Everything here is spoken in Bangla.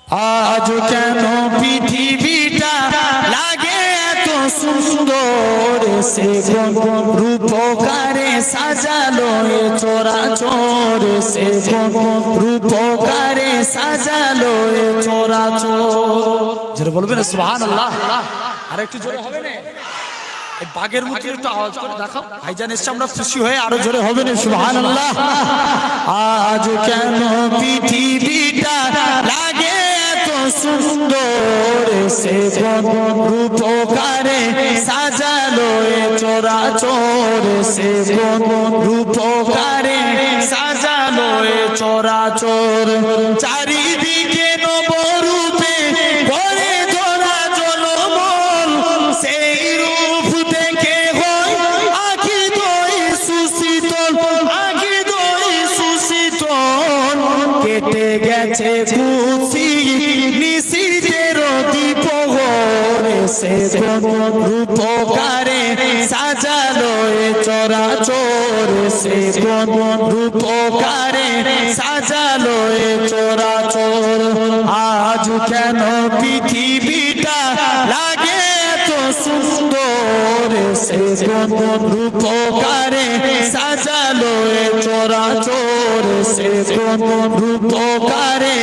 আজ কেন পৃথিবীটা লাগে এত সুন্দর, সে রূপকারে সাজালো এ চরাচর, সে রূপকারে সাজালো এ চরাচর। যারা বলবেন সুবহানাল্লাহ, আর একটু জোরে হবে না? এই বাগের মতো একটু আওয়াজ করে দেখাও। ভাইজান এসে আমরা খুশি হয়ে আরো জোরে হবে না সুবহানাল্লাহ। আজ কেন পৃথিবীটা লাগে এত সুন্দর, সে রূপকারে সাজালো এ চরাচর, সে রূপকারে সাজালো এ চরাচর। চারিদিকে নবরূপে ভরে ধরা জলমল, সেই রূপ দেখে হয় আখি দই সুশীতল, আখি দই সুশীতল। কেটে গেছে খুশি নিশীথের দ্বীপহর, সে রূপকারে সাজালো এ চরাচর, সে রূপকারে সাজালো এ চরাচর। আজ কেন পৃথিবীটা লাগে এত সুন্দর, সে রূপকারে সাজালো এ চরাচর, সে রূপকারে